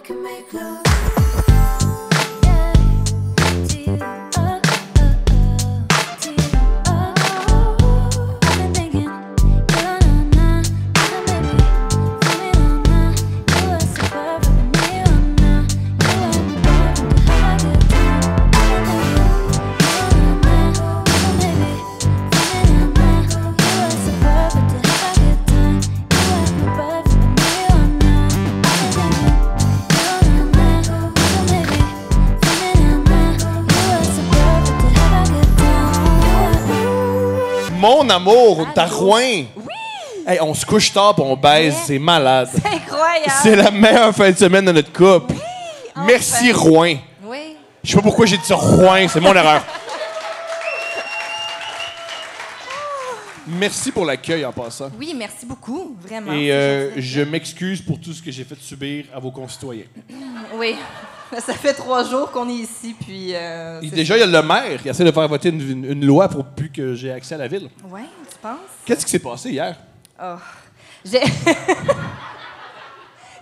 can make love. Mon amour, t'as Rouen. Oui! Hey, on se couche tard pis on baise, Ouais. c'est malade. C'est incroyable! C'est la meilleure fin de semaine de notre couple. Oui! Merci Enfin. Rouen. Oui. Je sais pas pourquoi j'ai dit ça Rouen, c'est mon erreur. Merci pour l'accueil en passant. Oui, merci beaucoup, vraiment. Et C'est gentil. je m'excuse pour tout ce que j'ai fait subir à vos concitoyens. Oui. Ça fait 3 jours qu'on est ici, puis... Et c'est déjà, il y a le maire qui essaie de faire voter une loi pour plus que j'ai accès à la ville. ça. Ouais, tu penses? Qu'est-ce qui s'est passé hier? Oh. J'ai...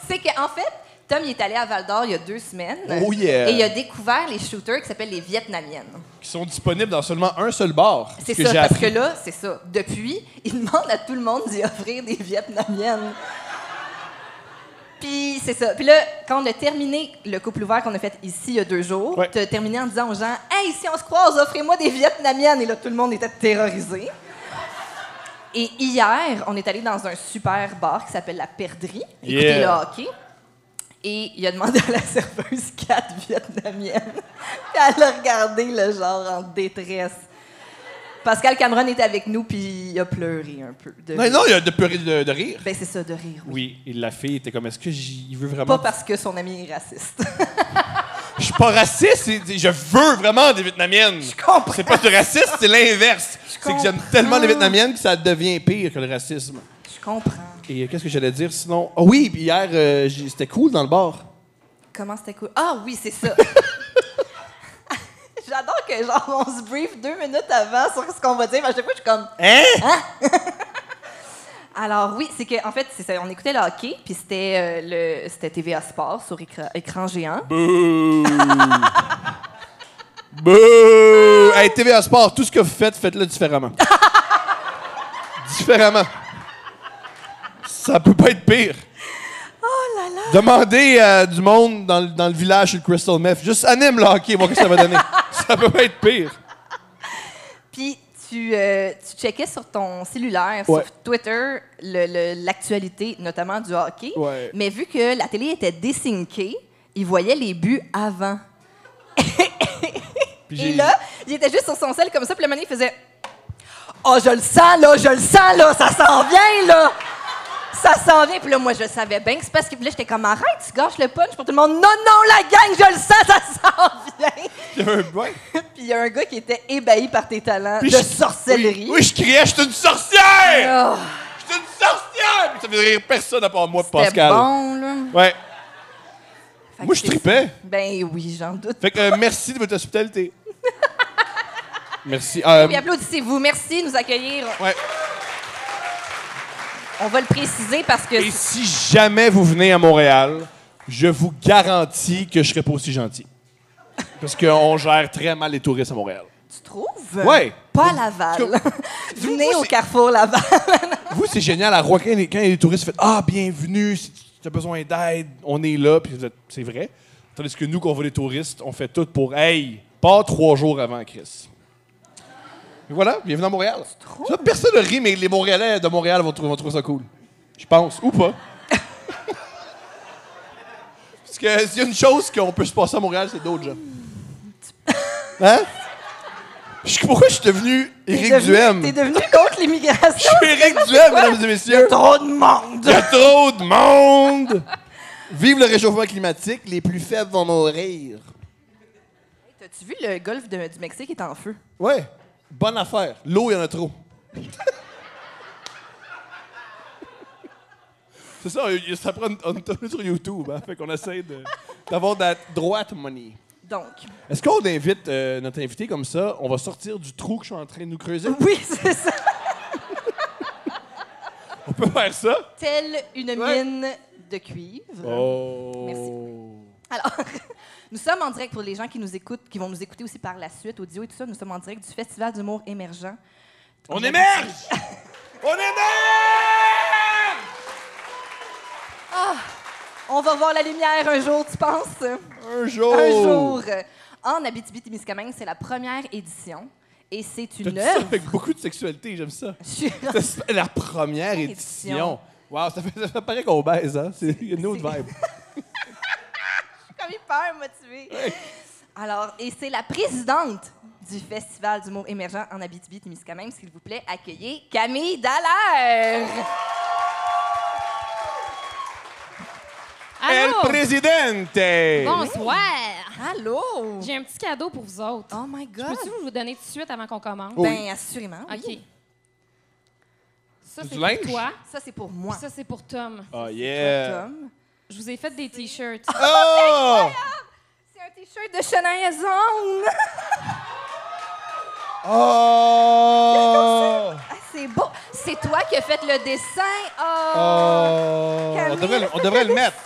C'est qu'en fait, Tom, il est allé à Val-d'Or il y a 2 semaines. Oh yeah! Et il a découvert les shooters qui s'appellent les Vietnamiennes. Qui sont disponibles dans seulement un seul bar. C'est ce ça, j'ai parce appris. que là, c'est ça. Depuis, il demande à tout le monde d'y offrir des Vietnamiennes. Puis c'est ça. Puis là, quand on a terminé le couple ouvert qu'on a fait ici il y a 2 jours, Ouais. tu as terminé en disant aux gens « Hey, si on se croise, offrez-moi des Vietnamiennes! » Et là, tout le monde était terrorisé. Et hier, on est allé dans un super bar qui s'appelle La Perdrix, écouter Yeah. le hockey. Et il a demandé à la serveuse 4 Vietnamiennes. Puis elle a regardé le genre en détresse. Pascal Cameron était avec nous, puis il a pleuré un peu. Non, il y a de pleurer de rire. Ben, c'est ça, de rire. Oui. Oui, et la fille était comme, est-ce que il veut vraiment... Pas parce que son ami est raciste. Je suis pas raciste, je veux vraiment des Vietnamiennes. Je comprends. C'est pas du racisme, c'est l'inverse. C'est que j'aime comprends. tellement les Vietnamiennes que ça devient pire que le racisme. Je comprends. Et qu'est-ce que j'allais dire sinon? Ah oui, puis hier, c'était cool dans le bar. Comment c'était cool? Ah oui, c'est ça. J'adore que genre on se brief 2 minutes avant sur ce qu'on va dire. À chaque fois, je suis comme... Hein? Alors oui, c'est que en fait, c'est ça. On écoutait le hockey, puis c'était TVA Sport sur écran géant. Bouh! Bouh! Hey, TVA Sport, tout ce que vous faites, faites-le différemment. Différemment. Ça peut pas être pire. Oh là là! Demandez à du monde dans le village sur le Crystal Meth. Juste anime le hockey, voir ce que ça va donner. Ça peut pas être pire. Puis tu checkais sur ton cellulaire, Ouais. sur Twitter, l'actualité, notamment du hockey. Ouais. Mais vu que la télé était désyncée, il voyait les buts avant. Puis Et là, il était juste sur son sel comme ça, puis le moment donné, il faisait « Oh, je le sens, là, ça s'en vient, là! Ça s'en vient! » Puis là, moi, je savais bien que c'est parce que... Puis là, j'étais comme « Arrête, tu gâches le punch pour tout le monde. »« Non, la gang, je le sens, ça s'en vient! » il y a un ouais. Puis il y a un gars qui était ébahi par tes talents Puis de je- sorcellerie. Oui, je criais, je suis une sorcière! Oh, Je suis une sorcière! Puis ça faisait rire personne à part moi et c'était Pascal. bon, là. Ouais. Fait Moi, que je c'est- tripais. Ben oui, j'en doute. Fait que merci de votre hospitalité. Merci. Oui, applaudissez-vous. Merci de nous accueillir. Ouais. On va le préciser parce que... Et si jamais vous venez à Montréal, je vous garantis que je serai pas aussi gentil. Parce qu'on gère très mal les touristes à Montréal. Tu trouves? Ouais. Pas à Laval. Venez Vous, au c'est- Carrefour Laval. Vous, c'est génial. À Rouen, quand les touristes font « Ah, bienvenue, si tu as besoin d'aide, on est là. » Puis vous êtes- c'est vrai. Tandis que nous, quand on voit les touristes, on fait tout pour « Hey, pas 3 jours avant, Chris. » Et voilà, bienvenue à Montréal. Ça, personne ne rit, mais les Montréalais de Montréal vont trouver ça cool. Je pense. Ou pas. Parce que s'il y a une chose qu'on peut se passer à Montréal, c'est d'autres gens. Hein? Pourquoi je suis devenu Éric Duhem? T'es devenu contre l'immigration. Je suis Éric Duhem, mesdames et messieurs. Trop de monde. Il y a trop de monde! Vive le réchauffement climatique, les plus faibles vont mourir. T'as-tu vu le golfe du Mexique est en feu? Ouais, bonne affaire. L'eau, il y en a trop. C'est ça, ça prend on est sur YouTube, hein, fait qu'on essaie d'avoir de la droite money. Donc, Est-ce qu'on invite notre invité comme ça? On va sortir du trou que je suis en train de nous creuser? oui, c'est ça. On peut faire ça? Telle une Ouais. mine de cuivre. Oh! Merci. Alors, nous sommes en direct pour les gens qui nous écoutent, qui vont nous écouter aussi par la suite, audio et tout ça. Nous sommes en direct du Festival d'humour émergent. On émerge! On émerge! On va voir la lumière un jour, tu penses? Un jour! Un jour. En Abitibi-Témiscamingue, c'est la première édition. Et c'est T'as une dit ça œuvre. avec beaucoup de sexualité, j'aime ça. Je suis- C'est la première édition. Wow, ça fait pareil qu'on baise, hein? Il y a une autre vibe. comme hyper motivée. Alors, et c'est la présidente du Festival d'humour émergent en Abitibi-Témiscamingue. S'il vous plaît, accueillez Camille Dallaire. El Allô? Presidente! Bonsoir! Allô? J'ai un petit cadeau pour vous autres. Oh my God. Peux-tu vous donner tout de suite avant qu'on commence? Oui. Ben, assurément. OK. Oui. Ça, Du c'est linge? pour toi. Ça, c'est pour moi. Ça, c'est pour Tom. Oh yeah! Tom. Je vous ai fait des T-shirts. Oh! C'est un T-shirt de Shania Zone. Oh! Ah, c'est beau. C'est toi qui as fait le dessin. Oh. Oh! Camille, On devrait le mettre.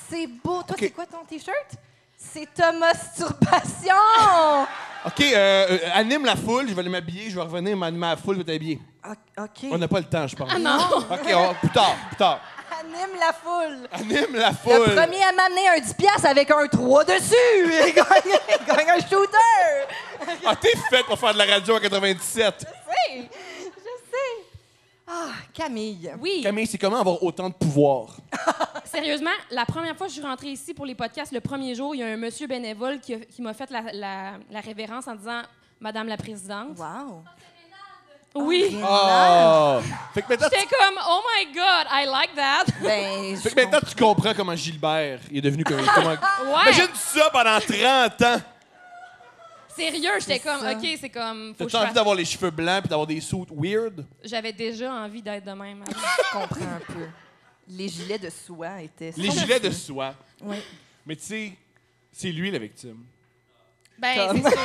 C'est beau. Toi, OK. c'est quoi ton T-shirt? C'est Thomas Masturbation. OK, anime la foule, je vais aller m'habiller, je vais revenir m'animer la foule, je vais t'habiller. OK. On n'a pas le temps, je pense. Ah non! OK, plus tard. Anime la foule. Anime la Le foule. premier à m'amener un 10$ avec un 3 dessus. Il gagne un shooter. Ah, t'es faite pour faire de la radio en 97. Je sais. Ah, Camille. Oui, Camille, c'est comment avoir autant de pouvoir? sérieusement, la première fois que je suis rentrée ici pour les podcasts, le premier jour, il y a un monsieur bénévole qui m'a fait la révérence en disant « Madame la Présidente Wow. ». Oui. Oh! Fait que maintenant, J'étais comme « Oh my God, I like that Ben, fait que maintenant, tu comprends comment Gilbert est devenu comment... ». Ouais, Imagine ça pendant 30 ans. sérieux, j'étais comme ça. « OK, c'est comme... faut que T'as-tu je envie fasse- d'avoir les cheveux blancs puis d'avoir des suits weird? J'avais déjà envie d'être de même. je comprends un peu. Les gilets de soie étaient... Les gilets de soie. Oui. Mais tu sais, c'est lui la victime. Ben, Tom. c'est sûr.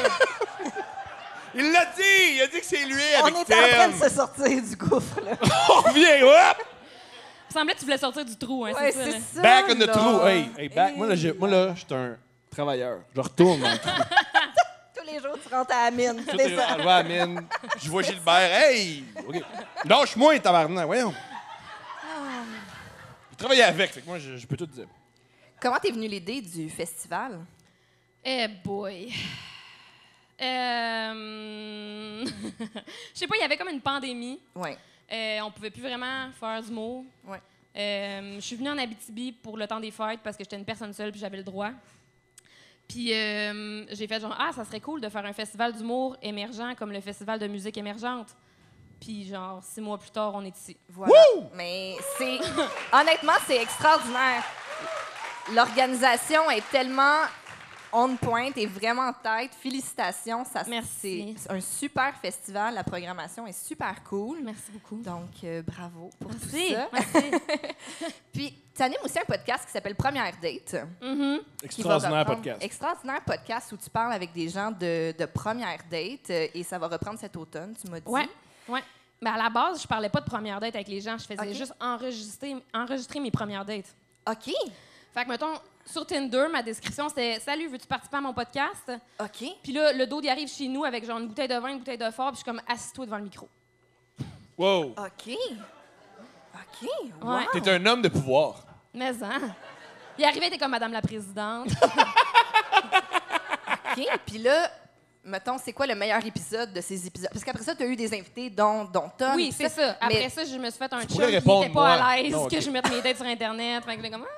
Il l'a dit! Il a dit que c'est lui la On victime. était en train de se sortir du gouffre, là. On revient, hop! Il semblait que tu voulais sortir du trou, hein, Ouais, c'est ça. c'est là. ça. Back on the là. true. Hey, back. Moi, là, je suis un travailleur. Je retourne dans le trou. Tous les jours, tu rentres à la mine. Tout C'est est ça. enlevé à la mine. Je vois Gilbert. Hey! OK. Lâche-moi, tabarnak. Voyons. Je travaillais avec. Fait que moi, je peux tout dire. Comment t'es venue l'idée du festival? Eh boy. Je sais pas, il y avait comme une pandémie. Oui. On pouvait plus vraiment faire du mot. Ouais. Je suis venue en Abitibi pour le temps des fêtes parce que j'étais une personne seule puis j'avais le droit. Puis j'ai fait genre, ça serait cool de faire un festival d'humour émergent comme le festival de musique émergente. Puis genre, 6 mois plus tard, on est ici. Voilà. Mais c'est... Honnêtement, c'est extraordinaire. L'organisation est tellement on point et vraiment en tête. Félicitations. Ça, Merci. C'est un super festival. La programmation est super cool. Merci beaucoup. Donc, bravo pour tout Merci. ça. Merci. Puis, tu animes aussi un podcast qui s'appelle Première Date. Mhm. qui va Extraordinaire reprendre- podcast. Extraordinaire podcast où tu parles avec des gens de première date et ça va reprendre cet automne, tu m'as dit. Ouais, ouais. Mais à la base, je parlais pas de première date avec les gens. Je faisais Ok. juste enregistrer mes premières dates. OK. Fait que, mettons, sur Tinder, ma description, c'était « Salut, veux-tu participer à mon podcast? OK. » Puis là, le dos, il arrive chez nous avec genre une bouteille de vin, une bouteille de fort, puis je suis comme « Assis-toi devant le micro. Wow. OK. OK. Wow. Ouais. T'es un homme de pouvoir. » Mais hein? Il arrivait, il était comme « Madame la Présidente. OK. Puis là, mettons, c'est quoi le meilleur épisode de ces épisodes? Parce qu'après ça, tu as eu des invités, dont Tom. Oui, tout c'est ça. Après Mais, ça, je me suis fait un chum pourrais qui répondre, n'était pas moi. à l'aise Non, ok. que je mette mes dates sur Internet. Fait que là, comme «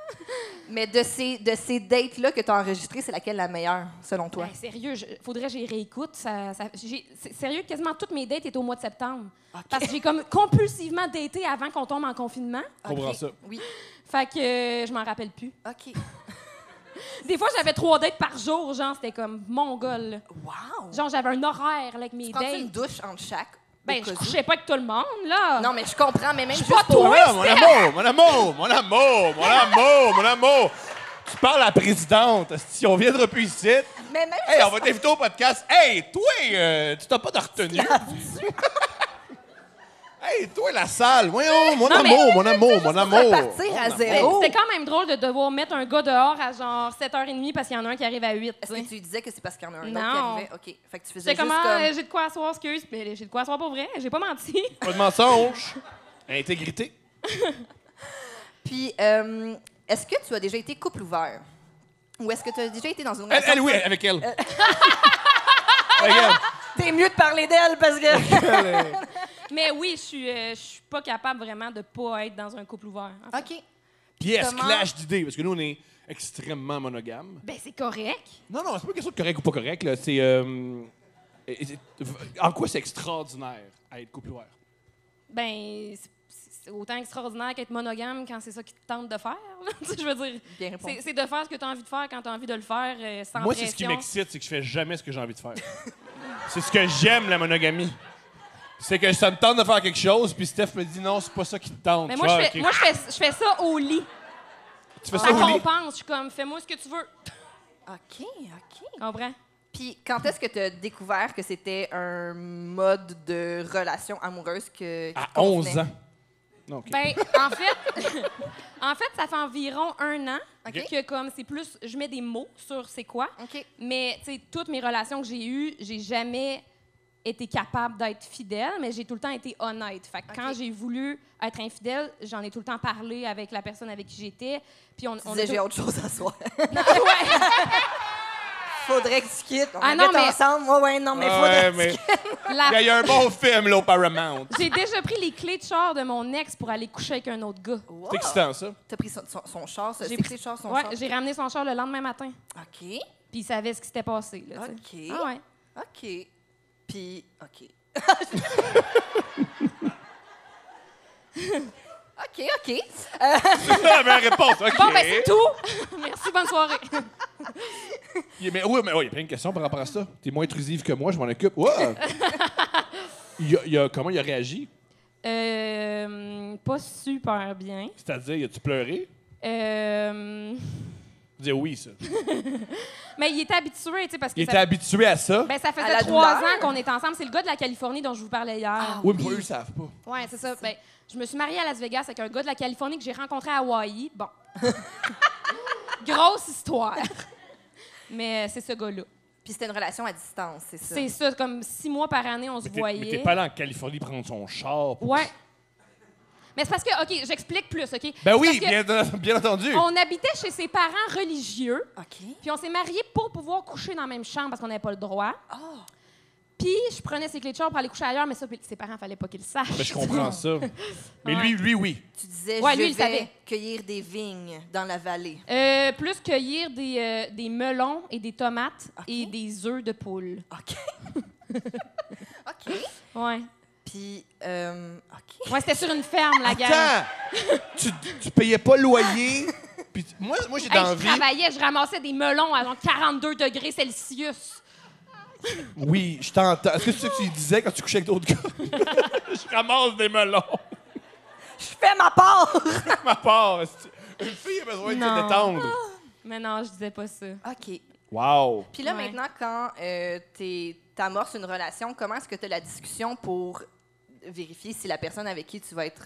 mais de ces dates-là que tu as enregistrées, c'est laquelle la meilleure, selon toi? Ben, sérieux, faudrait que j'y réécoute. Sérieux, quasiment toutes mes dates étaient au mois de septembre. Parce que j'ai comme compulsivement daté avant qu'on tombe en confinement. Comprends OK. ça. Oui. Fait que je m'en rappelle plus. OK. Des fois, j'avais 3 dates par jour, genre, c'était comme mongol. Là. Wow. Genre, j'avais un horaire là, avec mes Prends-tu dates. une douche entre chaque? Ben, au je cas où? couchais pas avec tout le monde, là. Non, mais je comprends, mais même suis juste pas pour... toi. Voilà, mon amour, mon amour, mon amour, mon amour, mon amour. Tu parles à la présidente. Si on viendra plus ici. Mais même Hey, on juste va t'inviter au podcast. Hey, toi, tu t'as pas de retenue. Hey, toi, la salle! Voyons, mon Non, amour, mon amour, mon amour! repartir à Mon zéro. amour. C'était quand même drôle de devoir mettre un gars dehors à genre 7h30 parce qu'il y en a un qui arrive à 8. Est-ce que tu disais que c'est parce qu'il y en a un autre qui Non. arrivait? OK. Fait que tu faisais C'était juste comment comme... j'ai de quoi asseoir, excuse. Mais j'ai de quoi asseoir pour vrai. J'ai pas menti. Pas de mensonge. Intégrité. Puis, est-ce que tu as déjà été couple ouvert? Ou est-ce que tu as déjà été dans une relation... Elle, oui, avec elle. Avec elle. T'es mieux de parler d'elle parce que... Mais oui, je suis pas capable vraiment de pas être dans un couple ouvert. En fait. OK. Yes, Comment- clash d'idées, parce que nous, on est extrêmement monogames. Ben, c'est correct. Non, c'est pas une question de correct ou pas correct, là. C'est... en quoi c'est extraordinaire à être couple ouvert? Ben, c'est autant extraordinaire qu'être monogame quand c'est ça qui te tente de faire. Là. Tu sais, je veux dire, Bien répondu. c'est de faire ce que tu as envie de faire quand tu as envie de le faire sans Moi, pression. c'est ce qui m'excite, c'est que je fais jamais ce que j'ai envie de faire. C'est ce que j'aime, la monogamie. C'est que ça me tente de faire quelque chose, puis Steph me dit non, c'est pas ça qui te tente. Mais Je moi, fais, je fais ça au lit. Tu fais ça Ça au lit? compense. Je suis comme, fais-moi ce que tu veux. OK. Comprends? Puis, quand est-ce que tu as découvert que c'était un mode de relation amoureuse qui À te convenait? 11 ans. Non, OK. Ben, en fait, ça fait environ 1 an OK. que comme c'est plus, je mets des mots sur c'est quoi. OK. Mais tu sais, toutes mes relations que j'ai eues, j'ai jamais été capable d'être fidèle, mais j'ai tout le temps été honnête. Fait que OK. quand j'ai voulu être infidèle, j'en ai tout le temps parlé avec la personne avec qui j'étais. Puis on Tu disais, j'ai autre chose à soi. Ouais. Faudrait que tu quittes. On Ah habite non, mais- ensemble. Ouais, non, mais Ouais, faudrait que mais tu quittes. il y a un bon film, là, au Paramount. J'ai déjà pris les clés de char de mon ex pour aller coucher avec un autre gars. Wow. C'est excitant, ça. T'as pris son char, ça? J'ai C'est pris- pris le char, son Ouais, char? j'ai ramené son char le lendemain matin. OK. Puis il savait ce qui s'était passé. Là, tu sais. OK. Ah ouais. OK. Puis, OK. OK. C'est ça la meilleure réponse. OK. Bon, ben c'est tout. Merci, bonne soirée. Mais oui, il y a plein de questions par rapport à ça. T'es moins intrusive que moi, je m'en occupe. Ouais. Comment il a réagi? Pas super bien. C'est-à-dire, as-tu pleuré? Dire oui, ça. Mais il était habitué, tu sais, parce que Il était habitué à ça. ben, ça À faisait la 3 douleur. ans qu'on était ensemble. C'est le gars de la Californie dont je vous parlais hier. Oui, mais eux, ils savent pas. Ouais, c'est ça. Ben, je me suis mariée à Las Vegas avec un gars de la Californie que j'ai rencontré à Hawaï. Bon. Grosse histoire. Mais c'est ce gars-là. Puis c'était une relation à distance, c'est ça? C'est ça, comme 6 mois par année, on se Mais voyait. t'es pas allé en Californie prendre son char. Ouais. Mais c'est parce que, OK, j'explique plus, OK? Ben oui, C'est parce bien entendu. que on habitait chez ses parents religieux, OK. puis on s'est mariés pour pouvoir coucher dans la même chambre parce qu'on n'avait pas le droit. Ah! Puis je prenais ses clés de char pour aller coucher ailleurs, mais ça, ses parents, fallait pas qu'ils le sachent. Ben, je comprends ça. Mais Ouais. lui, oui. Tu disais, Ouais, je lui, il vais savait. cueillir des vignes dans la vallée. Plus cueillir des melons et des tomates OK. et des œufs de poule. OK. OK. Ouais. Puis, OK. Ouais, c'était sur une ferme, la gang. Attends! tu payais pas le loyer. Puis moi j'ai Hey, envie. je travaillais, je ramassais des melons à genre 42 degrés Celsius. Oui, je t'entends. Est-ce que c'est ça que tu disais quand tu couchais avec d'autres gars? Je ramasse des melons. Je fais ma part! Ma part. Une fille a besoin de se Non. détendre. Mais non, je disais pas ça. OK. Wow. Puis là, Ouais. maintenant, quand t'amorces une relation, comment est-ce que tu as la discussion pour vérifier si la personne avec qui tu vas être,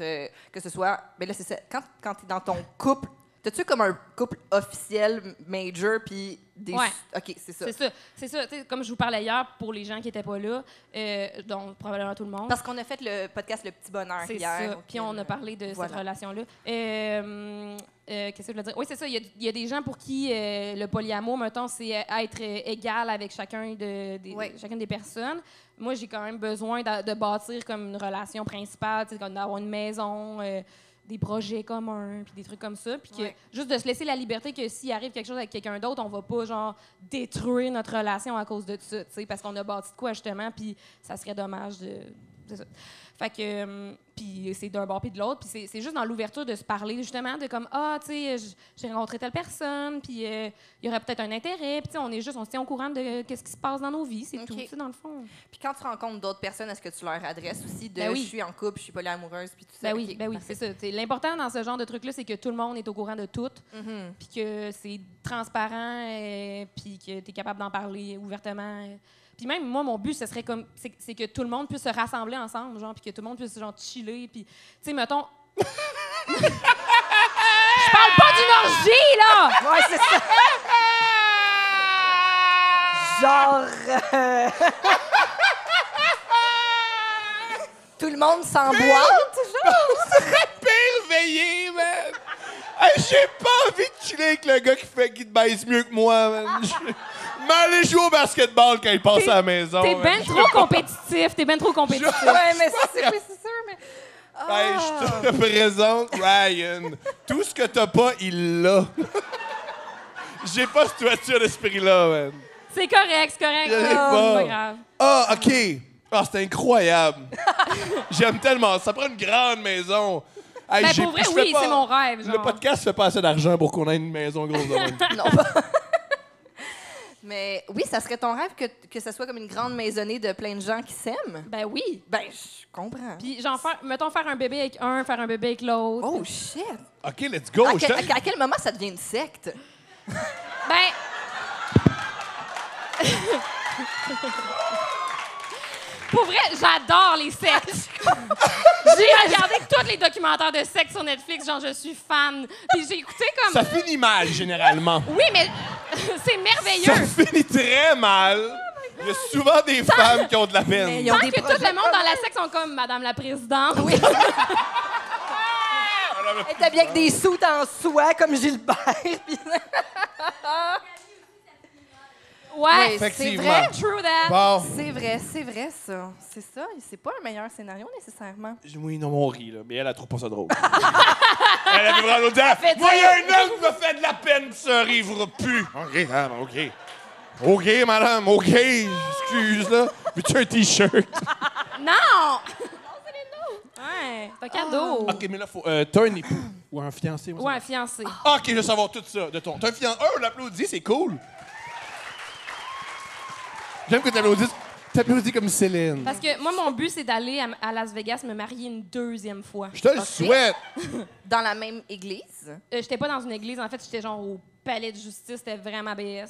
que ce soit... Ben là, c'est ça. Quand tu es dans ton couple, t'as-tu comme un couple officiel, major, puis des... Ouais. OK, c'est ça. C'est ça. C'est ça. Tu sais, comme je vous parlais hier, pour les gens qui n'étaient pas là, donc probablement tout le monde. Parce qu'on a fait le podcast Le Petit Bonheur C'est hier. ça. Puis on a parlé de voilà. cette relation-là. Qu'est-ce que je voulais dire? Oui, c'est ça. Il y a des gens pour qui le polyamour, mettons, c'est être égal avec chacune des personnes. Moi, j'ai quand même besoin de bâtir comme une relation principale, tu sais, comme d'avoir une maison, des projets communs, puis des trucs comme ça. Puis que Ouais. juste de se laisser la liberté que s'il arrive quelque chose avec quelqu'un d'autre, on va pas, genre, détruire notre relation à cause de ça, tu sais, parce qu'on a bâti de quoi, justement, puis ça serait dommage de... C'est ça. Fait que, puis c'est d'un bord puis de l'autre, puis c'est juste dans l'ouverture de se parler, justement, de comme, ah, tu sais, j'ai rencontré telle personne, puis il y aurait peut-être un intérêt, puis tu sais, on se tient au courant de qu'est-ce qui se passe dans nos vies, c'est OK. tout, tu sais, dans le fond. Puis quand tu rencontres d'autres personnes, est-ce que tu leur adresses aussi de Ben oui. je suis en couple, je suis polyamoreuse, puis tout ça? Ben oui, OK, ben oui, parfait. c'est ça. T'sais, l'important dans ce genre de truc-là, c'est que tout le monde est au courant de tout, Mhm. puis que c'est transparent, puis que tu es capable d'en parler ouvertement. Puis même, moi, mon but, ce serait comme... C'est que tout le monde puisse se rassembler ensemble, genre, puis que tout le monde puisse, genre, chiller, puis... Tu sais, mettons... Je parle pas d'une orgie, là! Ouais, c'est ça. Genre... Tout le monde s'emboîte, genre? Merveillé, man! Hey, j'ai pas envie de chiller avec le gars qui te baise mieux que moi, man. M'aller jouer au basketball quand il passe à la maison. T'es man. ben trop compétitif, t'es ben trop compétitif. Ouais, mais c'est sûr, mais... Hey, je te représente, Ryan. Tout ce que t'as pas, il l'a. J'ai pas cette voiture d'esprit-là, man. C'est correct, c'est correct. Je l'ai Ah, pas. c'est pas grave. Ah, OK. Ah, c'est incroyable. J'aime tellement. Ça prend une grande maison. Hey, Ben, pour vrai, je fais oui, pas- c'est mon rêve. Genre. Le podcast fait pas assez d'argent pour qu'on ait une maison grosse de même. Non, pas. Mais oui, ça serait ton rêve que ça soit comme une grande maisonnée de plein de gens qui s'aiment? Ben oui. Ben, je comprends. Puis, genre, mettons, faire un bébé avec un, faire un bébé avec l'autre. Oh, shit! OK, let's go. À quel moment ça devient une secte? Ben. Pour vrai, j'adore les sectes. J'ai regardé tous les documentaires de sectes sur Netflix, genre, je suis fan. Puis j'ai écouté comme. Ça finit mal, généralement. Oui, mais c'est Ça merveilleux. finit très mal. Il y a souvent des femmes qui ont de la peine. Mais ils ont Tant des que tout projets le monde dans la secte sont comme Madame la Présidente. Oui. Elle était bien avec des sous en soie, comme Gilbert. Puis... Ouais, Oui, c'est effectivement. vrai. True that. Bon. C'est vrai, ça. C'est ça. C'est pas un meilleur scénario, nécessairement. Oui, non, on rit, là. Mais elle trouve pas ça drôle. Elle avait vraiment l'autre dire, fait moi, il y a dire. un homme qui me fait de la peine, ça arrivera plus. OK, ah, ben, OK. OK, madame, OK. Excuse, là. Veux-tu un T-shirt? Non! C'est les nôtres. Ouais, c'est un cadeau. OK, mais là, faut. T'as un époux ou un fiancé? Ou un fiancé. OK, je veux savoir tout ça de ton. T'as un fiancé. On l'applaudit, c'est cool. J'aime que t'applaudis comme Céline. Parce que moi, mon but, c'est d'aller à Las Vegas me marier une deuxième fois. Je te le souhaite. Dans la même église? J'étais pas dans une église, en fait, j'étais genre au palais de justice, c'était vraiment BS.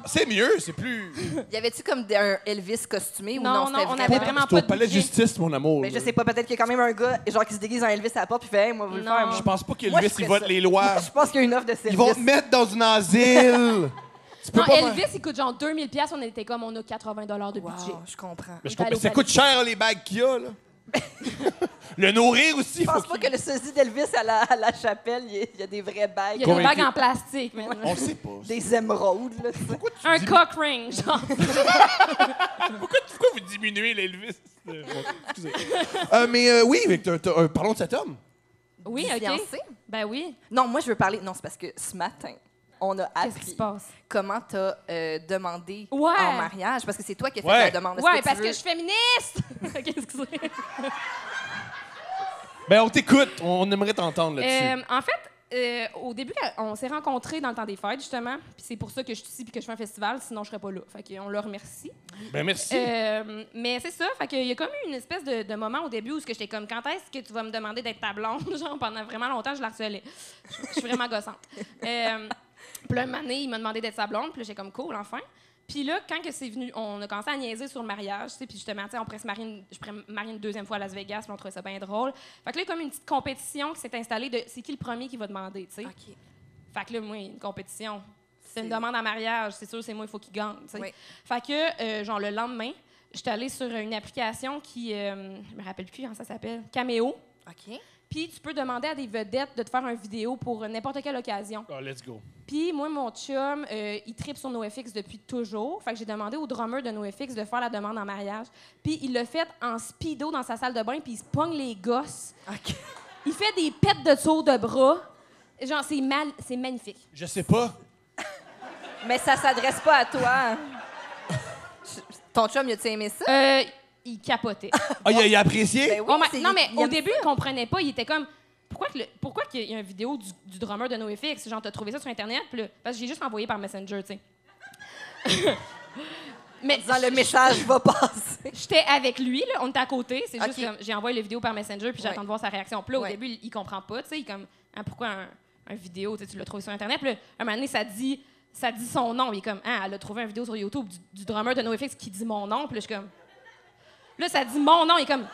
C'est mieux, c'est plus. Y avait-tu comme un Elvis costumé ou Non, non? non, C'était on vraiment- avait vraiment C'est pas au de palais de budget. justice, mon amour. Mais je là. sais pas, peut-être qu'il y a quand même un gars genre qui se déguise en Elvis à la porte puis fait hey, moi, vous le Non. faire. Moi. Je pense pas Moi, je qu'Elvis, il ferais vote ça. les lois. Je pense qu'il y a une offre de service. Ils vont te mettre dans un asile. Tu peux Non, pas. Elvis, il coûte genre 2000 $, on était comme, on a 80 $ de budget. Wow, je comprends. Mais je Il va aller comprends. au Ça palais. coûte cher, les bagues qu'il y a, là. Le nourrir aussi. Je pense pas que le sosie d'Elvis à la chapelle, il y a des vraies bagues. Il y a des Convaincu. bagues en plastique, mais On sait pas. Des émeraudes, là. tu sais. un cock ring, genre. Pourquoi vous diminuez l'Elvis? Bon, excusez. Mais oui, Victor, parlons de cet homme. Oui, Du OK. fiancé? Ben oui. Non, moi, je veux parler... Non, c'est parce que ce matin, on a Qu'est-ce qui appris se passe? comment t'as demandé Ouais. en mariage. Parce que c'est toi qui as fait Ouais. la demande. Est-ce Ouais, tu parce que veux- je suis féministe! OK, excusez. Ben, on t'écoute. On aimerait t'entendre là-dessus. En fait, au début, on s'est rencontrés dans le temps des fêtes, justement. Puis c'est pour ça que je suis ici et que je fais un festival, sinon je serais pas là. Fait qu'on le remercie. Ben, merci. Mais c'est ça, fait qu'il y a comme eu une espèce de moment au début où ce que j'étais comme, quand est-ce que tu vas me demander d'être ta blonde? Genre, pendant vraiment longtemps, je la harcelais. Je suis vraiment gossante. Puis là, un moment donné, il m'a demandé d'être sa blonde, puis là, j'ai comme, cool, enfin. Puis là, quand que c'est venu, on a commencé à niaiser sur le mariage, tu sais, puis justement, tu sais, on pourrait se marier, je pourrais me marier une deuxième fois à Las Vegas, puis on trouvait ça bien drôle. Fait que là, il y a comme une petite compétition qui s'est installée de c'est qui le premier qui va demander, tu sais. OK. Fait que là, moi, une compétition. C'est une demande en mariage, c'est sûr, c'est moi, il faut qu'il gagne. Tu sais. Oui. Fait que, genre, le lendemain, j'étais allée sur une application qui, je me rappelle plus comment ça s'appelle, Cameo. OK. Puis tu peux demander à des vedettes de te faire une vidéo pour n'importe quelle occasion. Oh, let's go. Puis moi, mon chum, il tripe sur NoFX depuis toujours. Fait que j'ai demandé au drummer de NoFX de faire la demande en mariage. Puis il l'a fait en speedo dans sa salle de bain, puis il se pogne les gosses. OK. Il fait des pets de tour de bras. Genre, c'est magnifique. Je sais pas. Mais ça s'adresse pas à toi. Ton chum, a-tu aimé ça? Il capotait. Ah, il a apprécié? Ben oui, Oh, mais- c'est- non, mais il au aime début, ça. il comprenait pas. Il était comme, pourquoi qu'il y a une vidéo du drummer de NoFX? Genre, t'as trouvé ça sur Internet? Puis là, parce que j'ai juste envoyé par Messenger, tu sais. Mais Disant, le message va passer. j'étais avec lui, là, on était à côté. C'est juste Ok. comme, j'ai envoyé la vidéo par Messenger, puis j'attends Ouais. de voir sa réaction. Puis là, au Ouais. début, il comprend pas, tu sais. Il est comme, hein, pourquoi un vidéo, tu l'as trouvé sur Internet? Puis là, un moment donné, ça dit, ça dit son nom. Il est comme, ah, elle a trouvé une vidéo sur YouTube du drummer de NoFX qui dit mon nom. Puis là, je suis comme... Là, ça dit mon nom. Il est comme...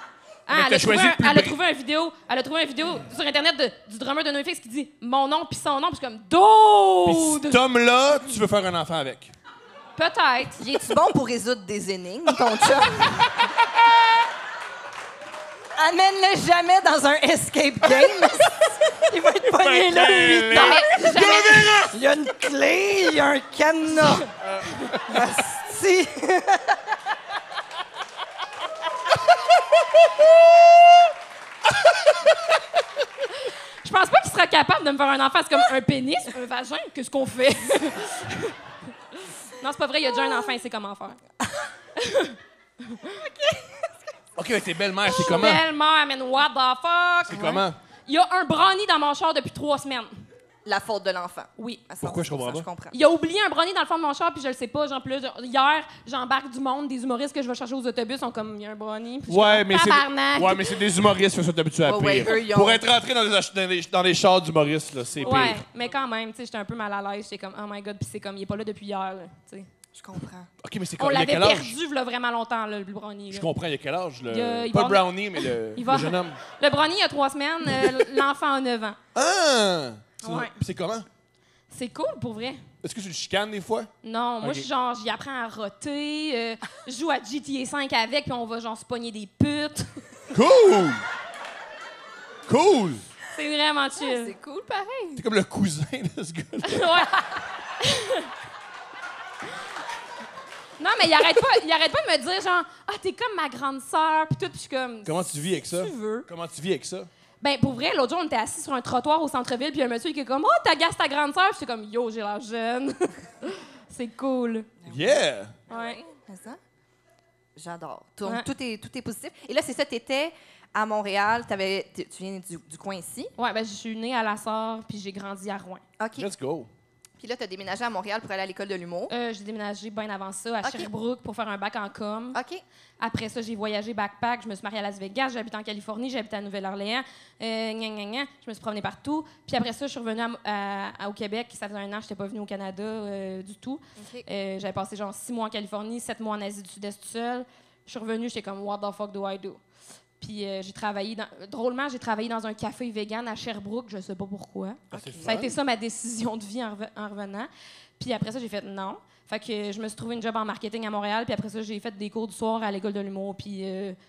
Ah, elle a trouvé une vidéo sur Internet du drummer de NoFX qui dit mon nom puis son nom. Puis je suis comme, Puis cet homme-là, tu veux faire un enfant avec? Peut-être. Il est-tu bon pour résoudre des énigmes, ton chum? Amène-le jamais dans un escape game. Il va être pogné là 8 ans. Il y a une clé, il y a un cadenas. Asti. Je pense pas qu'il sera capable de me faire un enfant. C'est comme un pénis, un vagin. Qu'est-ce qu'on fait? Non, c'est pas vrai. Il y a déjà un enfant. Il sait comment faire. OK, mais tes belles-mères, c'est comment? Belle-mère, man, what the fuck? C'est comment? Il y a un brownie dans mon char depuis 3 semaines. La faute de l'enfant. Oui. Pourquoi je comprends pas? Je comprends. Il a oublié un brownie dans le fond de mon char, puis je le sais pas. Genre, plus, hier, j'embarque du monde, des humoristes que je vais chercher aux autobus sont comme, il y a un brownie. Puis je suis comme, tabarnak. Mais c'est des humoristes qui sont habitués à pire. Eux, Pour être rentré dans les chars d'humoristes, là, c'est Ouais, pire. mais quand même, tu sais, j'étais un peu mal à l'aise. J'étais comme, oh my God, puis c'est comme, il est pas là depuis hier, là, tu sais. Je comprends. OK, mais c'est On quoi? Il y a l'avait quel âge? perdu, là, vraiment longtemps, là, le brownie. Là. Je comprends, il y a quel âge? il Pas va- Brownie, mais le jeune homme. Le brownie, il y a 3 semaines, l'enfant a 9 ans. Ah! Ouais. C'est comment? C'est cool, pour vrai. Est-ce que tu le chicanes des fois? Non, moi, Ok. je suis genre, j'y apprends à roter, je joue à GTA 5 avec, puis on va genre se pogner des putes. Cool! Cool! C'est vraiment chill. C'est cool, pareil. T'es comme le cousin de ce gars-là. Ouais. Non, mais il arrête pas de me dire genre, ah, t'es comme ma grande sœur, puis tout, puis je suis comme. Comment tu vis avec ça? Si tu veux. Comment tu vis avec ça? Ben, pour vrai, l'autre jour, on était assis sur un trottoir au centre-ville, puis un monsieur qui est comme, oh, t'agaces ta grande sœur, puis j'étais comme, yo, j'ai l'air jeune. C'est cool. Yeah! Ouais. C'est ça? J'adore. Tout, Ouais. tout est positif. Et là, c'est ça, t'étais à Montréal, tu viens du coin ici. Ouais, ben, je suis née à La Sarre, puis j'ai grandi à Rouen. OK. Let's go. Puis là, t'as déménagé à Montréal pour aller à l'école de l'humour. J'ai déménagé bien avant ça à Ok. Sherbrooke pour faire un bac en com. OK. Après ça, j'ai voyagé backpack. Je me suis mariée à Las Vegas. J'habite en Californie. J'habite à Nouvelle-Orléans. Gna, gna, gna. Je me suis promenée partout. Puis après ça, je suis revenue au Québec. Ça faisait 1 an que je n'étais pas venue au Canada du tout. OK. J'avais passé genre 6 mois en Californie, 7 mois en Asie du Sud-Est tout seul. Je suis revenue, j'étais comme « What the fuck do I do? » Puis j'ai travaillé drôlement, j'ai travaillé dans un café vegan à Sherbrooke. Je sais pas pourquoi. C'est Ça a été ça ma décision de vie en revenant. Puis après ça, j'ai fait non. Fait que je me suis trouvé une job en marketing à Montréal. Puis après ça, j'ai fait des cours du soir à l'école de l'humour. Puis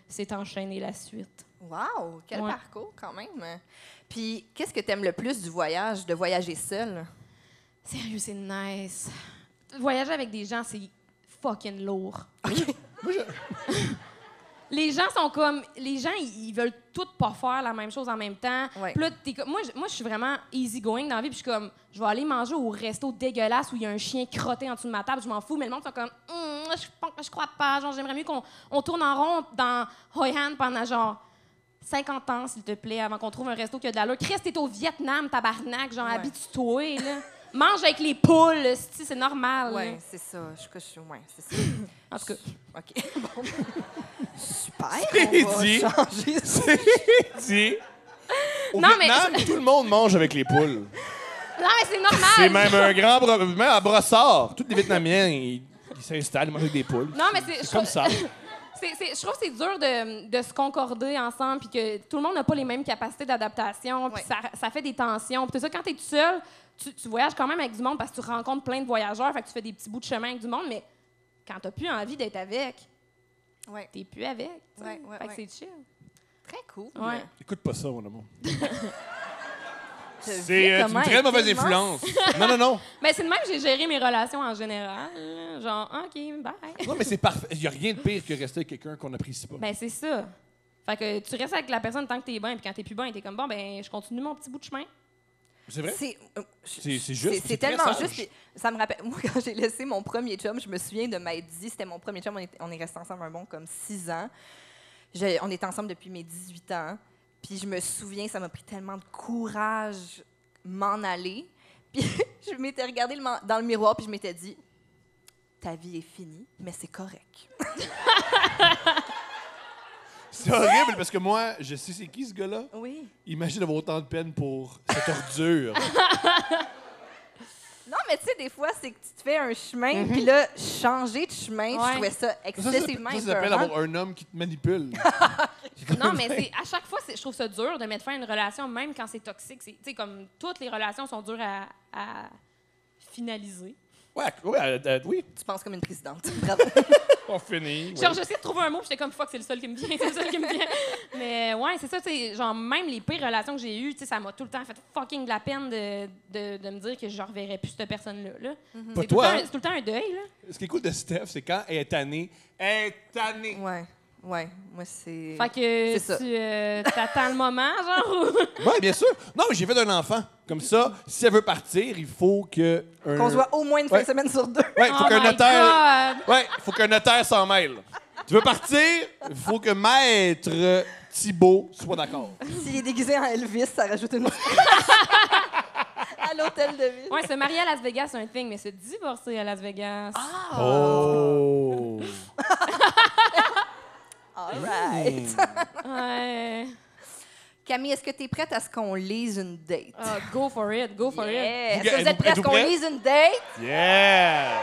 c'est enchaîné la suite. Wow! Quel Ouais. parcours, quand même. Puis, qu'est-ce que t'aimes le plus du voyage, de voyager seul? Sérieux, c'est nice. Voyager avec des gens, c'est fucking lourd. Les gens sont comme... Les gens, ils veulent tous pas faire la même chose en même temps. Ouais. Puis là, moi, je suis vraiment easy-going dans la vie. Puis je suis comme... Je vais aller manger au resto dégueulasse où il y a un chien crotté en dessous de ma table. Je m'en fous. Mais le monde sont comme... je crois pas. Genre, j'aimerais mieux qu'on tourne en rond dans Hoi An pendant genre 50 ans, s'il te plaît, avant qu'on trouve un resto qui a de l'allure. Chris, t'es au Vietnam, tabarnak. Genre, Ouais. habitue-toi, là. Mange avec les poules, c'est normal. Oui, là. c'est ça. Ouais, c'est ça. En tout cas... OK. Bon. Super. C'est On va dit. changer ça. Dis. Au Non, mais- Vietnam, tout le monde mange avec les poules. Non, mais c'est normal. C'est même un grand... Même à Brossard, tous les Vietnamiens, ils s'installent, ils mangent avec des poules. Non, mais c'est comme ça. Je trouve que c'est dur de se concorder ensemble puis que tout le monde n'a pas les mêmes capacités d'adaptation puis Ouais. ça fait des tensions. Puis tout ça, quand t'es tout seul, tu voyages quand même avec du monde parce que tu rencontres plein de voyageurs, fait que tu fais des petits bouts de chemin avec du monde, mais quand t'as plus envie d'être avec, Ouais. t'es plus avec. tu sais. Ouais, ouais, fait que ouais. c'est chill. Très cool. Ouais. Écoute pas ça, mon amour. T'as vu C'est comment une très mauvaise tellement- influence. Non. Mais c'est de même que j'ai géré mes relations en général. là. Genre, OK, bye. Non, mais c'est parfait. Il n'y a rien de pire que rester avec quelqu'un qu'on n'apprécie pas. Ben, c'est ça. Fait que tu restes avec la personne tant que t'es bien, puis quand t'es plus bien, t'es comme, bon, ben, je continue mon petit bout de chemin. C'est vrai? C'est juste, C'est c'est tellement très sage. juste. Ça me rappelle. Moi, quand j'ai laissé mon premier chum, je me souviens de m'être dit, c'était mon premier chum, on est restés ensemble un bon comme 6 ans. On est ensemble depuis mes 18 ans. Puis je me souviens, ça m'a pris tellement de courage m'en aller. Puis je m'étais regardée dans le miroir, puis je m'étais dit, ta vie est finie, mais c'est correct. C'est horrible parce que moi, je sais c'est qui ce gars-là. Oui. Imagine avoir autant de peine pour cette ordure. Non, mais tu sais, des fois, c'est que tu te fais un chemin, puis là, changer de chemin, Ouais. je trouvais ça excessivement ça s'appelle épeurant. avoir un homme qui te manipule. Non, mais à chaque fois, je trouve ça dur de mettre fin à une relation, même quand c'est toxique. Tu sais, comme toutes les relations sont dures à finaliser. Oui, Tu penses comme une présidente. Bravo. on finit. Genre, j'essaie de trouver un mot, puis j'étais comme fuck, c'est le seul qui me vient, c'est le seul qui me vient. Mais ouais, c'est ça, tu sais, genre, même les pires relations que j'ai eues, tu sais, ça m'a tout le temps fait fucking de la peine de me dire que je ne reverrais plus cette personne-là. Là. Pas C'est toi, tout le temps un deuil, là. Ce qui est cool de Steph, c'est quand elle est tannée. Elle est tannée. Ouais, moi, c'est... Fait que C'est ça. tu t'attends le moment, genre, ou... Oui, bien sûr. Non, mais j'ai fait un enfant. Comme ça, si elle veut partir, il faut que... Qu'on se voit au moins une fin de semaine sur 2. Ouais, il faut Oh qu'un my notaire... God! Ouais, il faut qu'un notaire s'en mêle. Tu veux partir, il faut que maître Thibault soit d'accord. S'il est déguisé en Elvis, ça rajoute une... à l'hôtel de ville. Ouais, se marier à Las Vegas, c'est un thing, mais se divorcer à Las Vegas... Oh! All right. Ouais... Camille, est-ce que tu es prête à ce qu'on lise une date? Ah, go for it, go for it. Yeah. Vous- Est-ce que vous êtes prêts à ce êtes-vous qu'on prêts? lise une date? Yeah!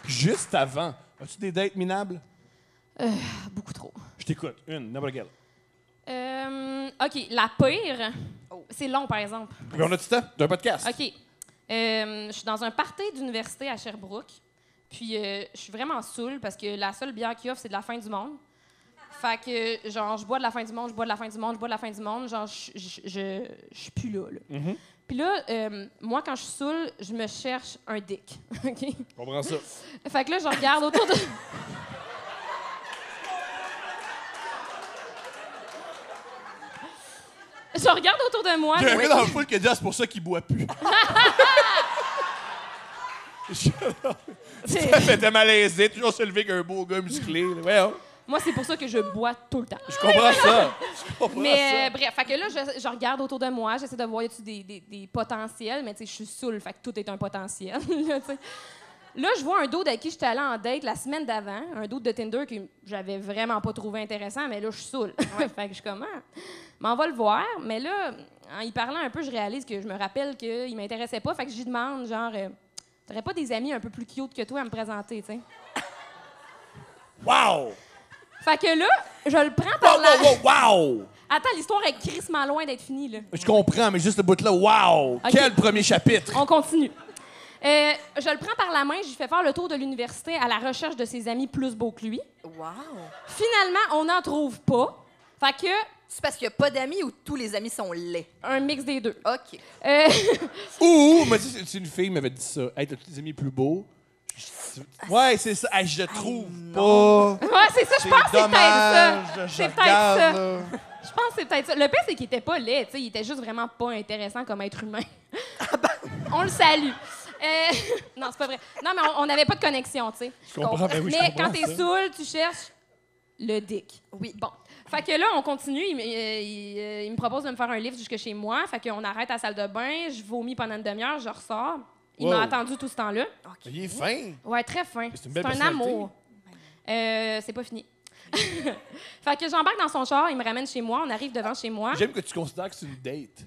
Juste avant, as-tu des dates minables? Beaucoup trop. Je t'écoute. Une, n'importe quelle. OK, la pire... Oh. C'est long, par exemple. Puis on a du temps d'un podcast. OK. Je suis dans un party d'université à Sherbrooke. Puis je suis vraiment saoule parce que la seule bière qu'il offre, c'est de la fin du monde. Fait que, genre, je bois de la fin du monde, je bois de la fin du monde, je bois de la fin du monde. Genre, je suis plus là. Mhm. Puis là, moi, quand je suis saoule, je me cherche un dick. OK? Je comprends ça. Fait que là, je regarde autour de... Je regarde autour de moi. Il y a un Oui. gars dans le foule qui a dit ah, c'est pour ça qu'il boit plus. C'est- Ça fait malaisé, toujours se lever qu'un beau gars musclé. là. Ouais, hein. Moi, c'est pour ça que je bois tout le temps. Je comprends ça. Je comprends Mais ça. bref, fait que là, je regarde autour de moi, j'essaie de voir y a-tu des potentiels, mais tu sais, je suis saoule, fait que tout est un potentiel. Là, tu sais. Là, je vois un dude avec qui j'étais allée en date la semaine d'avant, un dude de Tinder que j'avais vraiment pas trouvé intéressant, mais là, je suis saoule. Fait que je suis comme, m'en va le voir, mais là, en y parlant un peu, je réalise que je me rappelle qu'il m'intéressait pas, fait que j'y demande, genre, t'aurais pas des amis un peu plus cute que toi à me présenter, tu sais? Wow! Fait que là, je le prends par la... Wow! Attends, l'histoire est crissement loin d'être finie, là. Je comprends, mais juste le bout-là, wow! Ok. Quel premier chapitre! On continue. Je le prends par la main, je lui fais faire le tour de l'université à la recherche de ses amis plus beaux que lui. Wow. Finalement, on n'en trouve pas. Fait que, C'est parce qu'il n'y a pas d'amis ou tous les amis sont laids? un mix des deux. OK. Ouh! Moi, c'est une fille qui m'avait dit ça. Hey, t'as tous tes amis plus beaux? Ouais, c'est ça. Hey, je le trouve pas. Ouais, c'est ça, je pense que c'est peut-être ça. Je C'est peut-être regarde, ça. là. Je pense que c'est peut-être ça. Le pire, c'est qu'il était pas laid, tu sais, il était juste vraiment pas intéressant comme être humain. On le salue. Non, c'est pas vrai. Non, mais on n'avait pas de connexion, tu sais. Je comprends, ben oui, je Mais comprends quand t'es ça. saoul, tu cherches le dick. Oui. Bon. Fait que là, on continue. Il me propose de me faire un lift jusque chez moi. Fait qu'on arrête à la salle de bain. Je vomis pendant une demi-heure. Je ressors. Il Wow. m'a attendu tout ce temps-là. Il est fin. Ouais, très fin. C'est une belle un personnalité. amour. C'est pas fini. Fait que j'embarque dans son char. Il me ramène chez moi. On arrive devant chez moi. J'aime que tu considères que c'est une date.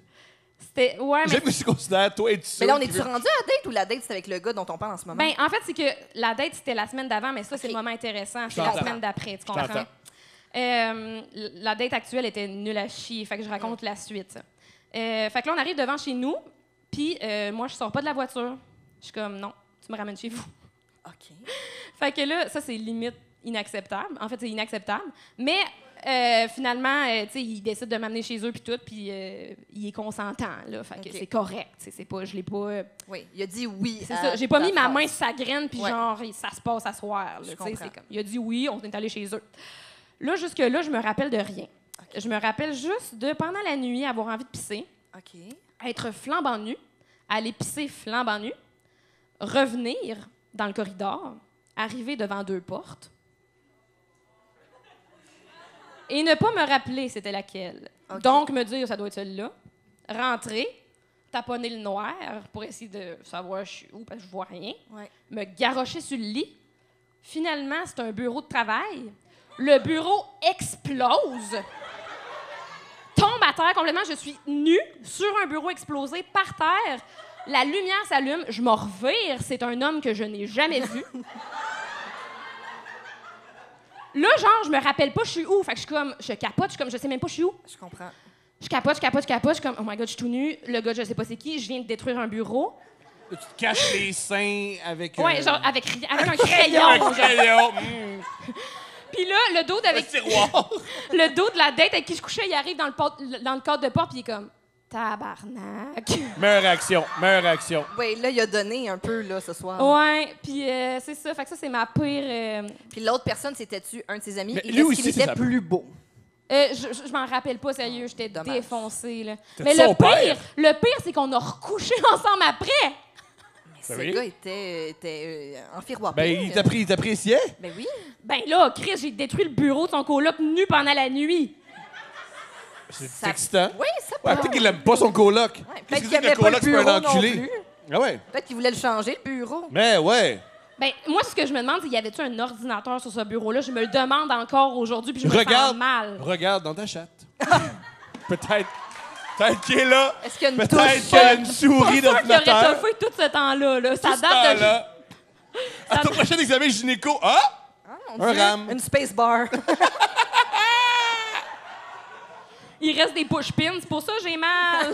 C'était... Ouais, mais... J'aime que tu considères, toi, être sûr. Mais là, on est-tu rendu à la date ou la date, c'est avec le gars dont on parle en ce moment? Ben, en fait, c'est que la date, c'était la semaine d'avant, mais ça, c'est Ok. le moment intéressant. Je C'est la t'entends. semaine d'après, tu comprends? t'entends. La date actuelle était nulle à chier, fait que je raconte la suite. Fait que là, on arrive devant chez nous, puis moi, je sors pas de la voiture. Je suis comme, non, tu me ramènes chez vous. OK. Fait que là, ça, c'est limite inacceptable. En fait, c'est inacceptable. Mais finalement, tu sais, il décide de m'amener chez eux, puis tout, puis il est consentant, là. Fait que Ok. c'est correct. C'est pas, je l'ai pas... Oui, il a dit oui. C'est à ça. J'ai pas ta mis ma phrase. main sur sa graine, puis Ouais. genre, ça se passe à soir. Je Là, tu sais, comprends. c'est comme, il a dit oui, on est allé chez eux. Là, jusque-là, je me rappelle de rien. Je me rappelle juste de, pendant la nuit, avoir envie de pisser, OK. être flambant nu, aller pisser flambant nu, revenir dans le corridor, arriver devant 2 portes et ne pas me rappeler c'était laquelle. Ok. Donc, me dire, ça doit être celle-là. Rentrer, taponner le noir pour essayer de savoir je suis où, parce que je vois rien. Ouais. Me garrocher sur le lit. Finalement, c'est un bureau de travail. Le bureau explose, tombe tombe à terre complètement. Je suis nue sur un bureau explosé par terre. La lumière s'allume. Je me revire. C'est un homme que je n'ai jamais vu. Là, genre, je me rappelle pas je suis où. Fait que je capote. Je sais même pas je suis où. Je comprends. Je capote. Je suis comme, oh my God, je suis tout nu. Le gars, je sais pas c'est qui. Je viens de détruire un bureau. Tu te caches les seins avec... Ouais, genre, avec un crayon. un genre. crayon. Puis là, le dos Un tiroir. le dos de la date avec qui je couchais, il arrive dans le cadre de porte, puis il est comme tabarnak. Meilleure réaction. Oui, là, il a donné un peu, là, ce soir. Ouais, puis c'est ça. Fait que ça, c'est ma pire. Puis l'autre personne, c'était-tu un de ses amis? Mais Et lui est-ce aussi, qu'il c'est était ça. plus beau? Je m'en rappelle pas, sérieux. J'étais Dommage. défoncée, là. T'as Mais son le père? pire, c'est qu'on a recouché ensemble après. Mais ce oui. gars était en firoir. Ben, il t'appréciait? Ben oui. Ben là, Chris, j'ai détruit le bureau de son coloc nu pendant la nuit. C'est Ça- excitant. Oui, ça peut. Ouais, peut-être qu'il aime pas son coloc. Ouais, Qu'est-ce peut-être que qu'il c'est aimait qu'un pas le coloc, c'est pas un bureau non enculé? plus. Ah ouais. Peut-être qu'il voulait le changer, le bureau. Mais ouais. Ben, moi, ce que je me demande, c'est y avait-tu un ordinateur sur ce bureau-là? Je me le demande encore aujourd'hui, puis je me sens mal. Regarde dans ta chatte. Peut-être qu'il est là. Est-ce qu'il y a une Peut-être touche? qu'il y a une souris Pas sûr qu'il aurait d'ordinateur. toffé tout ce temps-là. Là. Ça Tout ce date de... temps-là. À ton prochain examen gynéco, Ah, mon un Dieu, RAM. Une space bar. Il reste des push-pins, c'est pour ça que j'ai mal.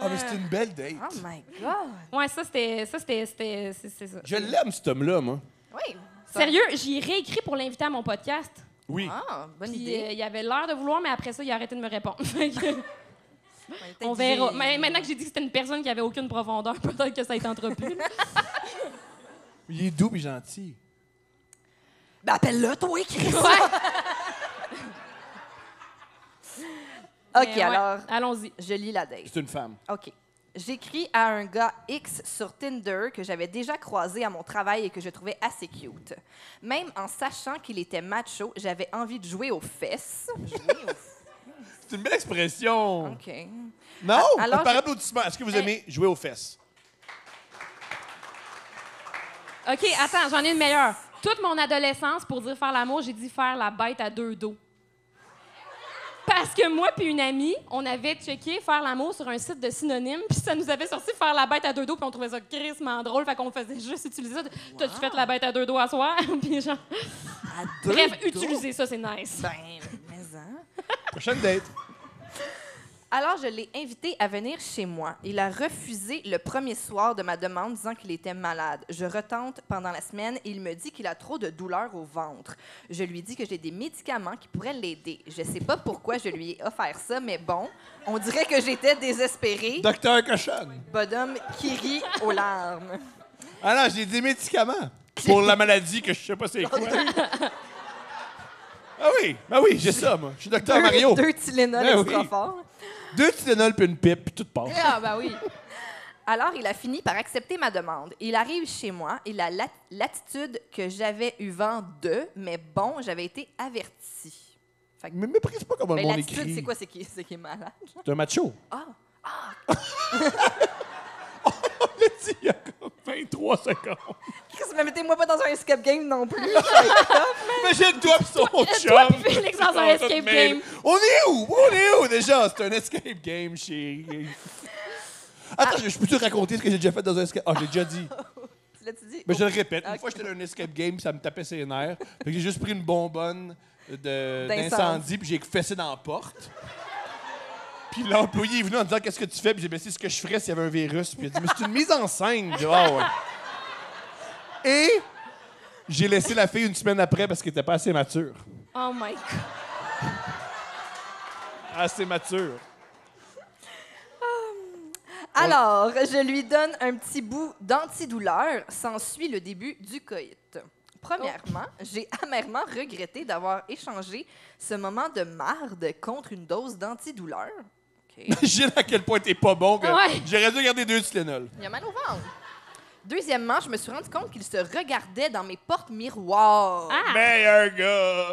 Ah, mais c'est une belle date. Oh my God. Ouais, c'est ça. Je l'aime, cet homme-là, moi. Oui. ça- Sérieux, j'y ai réécrit pour l'inviter à mon podcast. Oui. Ah, bonne Puis idée. il avait l'air de vouloir, mais après ça, il a arrêté de me répondre. Fait que, Ouais, peut-être on que verra. j'ai- Mais maintenant que j'ai dit que c'était une personne qui avait aucune profondeur, peut-être que ça a été entrepu. là. Il est doux et gentil. Ben, appelle-le, toi, Chris. OK, Mais ouais, alors, allons-y. je lis la date. C'est une femme. OK. J'écris à un gars X sur Tinder que j'avais déjà croisé à mon travail et que je trouvais assez cute. Même en sachant qu'il était macho, j'avais envie de jouer aux fesses. C'est une belle expression. OK. Non? alors, Par je- applaudissement, est-ce que vous aimez jouer aux fesses? OK, attends, j'en ai une meilleure. Toute mon adolescence, pour dire faire l'amour, j'ai dit faire la bête à deux dos. Parce que moi puis une amie, on avait checké faire l'amour sur un site de synonymes, puis ça nous avait sorti faire la bête à deux dos, puis on trouvait ça crissement drôle, fait qu'on faisait juste utiliser ça. T'as-tu fait la bête à deux dos à soir? Puis genre... À deux Bref, dos? utiliser ça, c'est nice. Ben, mais hein. Prochaine date. Alors, je l'ai invité à venir chez moi. Il a refusé le premier soir de ma demande, disant qu'il était malade. Je retente pendant la semaine et il me dit qu'il a trop de douleurs au ventre. Je lui dis que j'ai des médicaments qui pourraient l'aider. Je sais pas pourquoi je lui ai offert ça, mais bon, on dirait que j'étais désespérée. Docteur Cochonne. Bonhomme qui rit aux larmes. Ah non, j'ai des médicaments pour la maladie que je sais pas c'est quoi. Ah oui, j'ai ça, moi. Je suis docteur Mario. Deux Tylenol Ben extra oui. forts. 2 Tylenol puis une pipe, puis tout passe. Ah, ben oui. Alors, il a fini par accepter ma demande. Il arrive chez moi. Il a l'attitude que j'avais eu vent de, mais bon, j'avais été avertie. Fait que, Mais méprise pas comment le ben, monde l'attitude, écrit. c'est quoi? C'est qu'il est malade? genre? C'est un macho. Ah! On l'a dit il y a comme 23 secondes. Chris, mais mettez-moi pas dans un escape game non plus. Imagine-toi pis son Toi chum. pis Félix dans un Ils sont escape tous mêlés. game. On est où? On est où déjà? C'est un escape game chez... Attends, je peux te raconter ce que j'ai déjà fait dans un escape... Ah, j'ai déjà dit. Tu l'as-tu dit? Mais je le répète. Une Ok. fois, j'étais dans un escape game, ça me tapait ses nerfs. Fait que j'ai juste pris une bonbonne D'incendie. d'incendie, puis j'ai fessé dans la porte. Puis l'employé est venu en disant « Qu'est-ce que tu fais? » Puis j'ai dit « C'est ce que je ferais s'il y avait un virus. » Puis il a dit « Mais c'est une mise en scène. » J'ai dit « Ah ouais. » Et j'ai laissé la fille une semaine après parce qu'elle était pas assez mature. Oh my God. Assez mature. Alors, je lui donne un petit bout d'antidouleur. S'ensuit le début du coït. Premièrement, j'ai amèrement regretté d'avoir échangé ce moment de marde contre une dose d'antidouleur. OK. Imagine à quel point t'es pas bon que Ouais. j'aurais dû garder 2 Tylenol. Il a mal au ventre. Deuxièmement, je me suis rendu compte qu'il se regardait dans mes portes miroirs. Ah! Meilleur gars!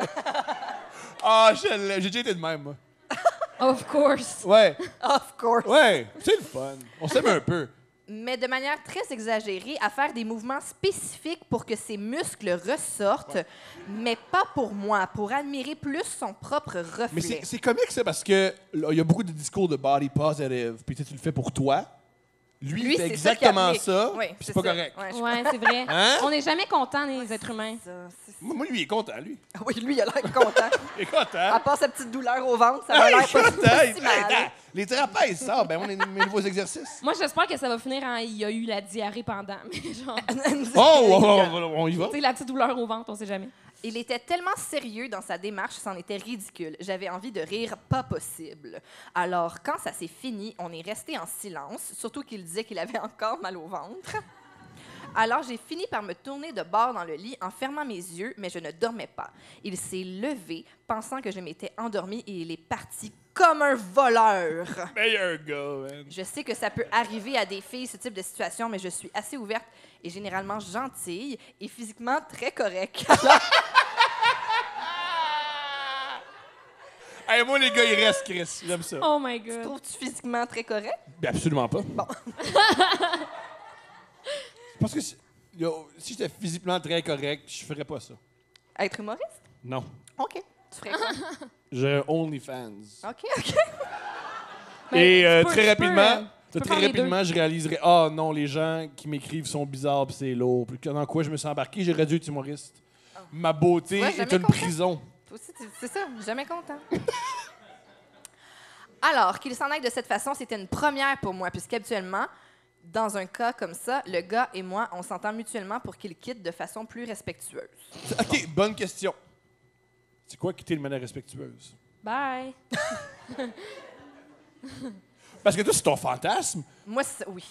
Ah, je l'aime. J'ai déjà été de même, moi. Of course. Ouais, Of course. ouais, c'est le fun. On s'aime un peu. mais de manière très exagérée, à faire des mouvements spécifiques pour que ses muscles ressortent, mais pas pour moi, pour admirer plus son propre reflet. Mais c'est comique, ça, parce que il y a beaucoup de discours de body positive, puis tu le fais pour toi. Lui, il fait c'est exactement ça. ça, Oui, puis c'est pas ça. correct. Ouais, Ouais, c'est vrai. Hein? On n'est jamais content, les êtres humains. Moi, lui, il est content, lui. Oui, lui, il a l'air content. Il est content. À part sa petite douleur au ventre, ça Ah, va il l'air est pas content. si mal. Attends, les trapèzes, ça, ben, on a mes nouveaux exercices. Moi, j'espère que ça va finir en il y a eu la diarrhée pendant. Mais genre, On y va. tu sais, la petite douleur au ventre, on sait jamais. Il était tellement sérieux dans sa démarche, c'en était ridicule. J'avais envie de rire pas possible. Alors, quand ça s'est fini, on est resté en silence, surtout qu'il disait qu'il avait encore mal au ventre. Alors, j'ai fini par me tourner de bord dans le lit en fermant mes yeux, mais je ne dormais pas. Il s'est levé, pensant que je m'étais endormie, et il est parti comme un voleur. Meilleur gars, man. Je sais que ça peut arriver à des filles, ce type de situation, mais je suis assez ouverte et généralement gentille et physiquement très correcte. Hey, moi, les gars, ils restent, Chris. J'aime ça. Oh my God. Trouves-tu physiquement très correct? Ben, absolument pas. Bon. Parce que si j'étais physiquement très correct, je ferais pas ça. Être humoriste? Non. OK. Tu ferais quoi? J'ai OnlyFans. OK. Et Mais tu peux- très tu rapidement, peux très faire les rapidement, je réaliserais ah non, les gens qui m'écrivent sont bizarres puis c'est lourd. Puis dans quoi je me suis embarqué, j'aurais dû être humoriste. Ma beauté Ouais, est jamais une content. prison. Toi aussi, c'est ça, jamais content. Alors, qu'il s'en aille de cette façon, c'était une première pour moi, puisqu'habituellement, dans un cas comme ça, le gars et moi, on s'entend mutuellement pour qu'il quitte de façon plus respectueuse. OK, bonne question. C'est quoi quitter de manière respectueuse? Bye. Parce que toi, c'est ton fantasme. Moi, oui.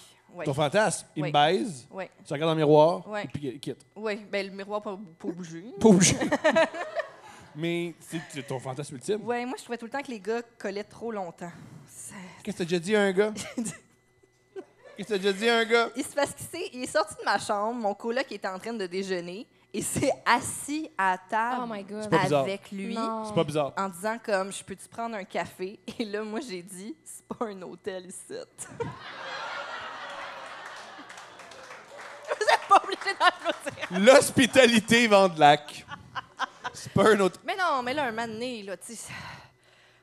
Ton fantasme, il Oui. me baise, Oui. tu regardes dans le miroir, Ouais. et puis il quitte. Oui, ben le miroir pas bouger. Pas obligé. Mais c'est ton fantasme ultime. Ouais, moi, je trouvais tout le temps que les gars collaient trop longtemps. Qu'est-ce que t'as déjà dit à un gars? Qu'est-ce que t'as déjà dit à un gars? Il se passe qu'il est sorti de ma chambre, mon coloc était en train de déjeuner, et s'est assis à table Oh my God. C'est pas bizarre. avec lui. Non. C'est pas bizarre. En disant comme, je peux-tu prendre un café? Et là, moi, j'ai dit, c'est pas un hôtel ici. Vous êtes pas obligé d'applaudir. L'hospitalité Vent-de-Lac. C'est pas un autre. Mais non, mais là, un moment donné, là, tu sais...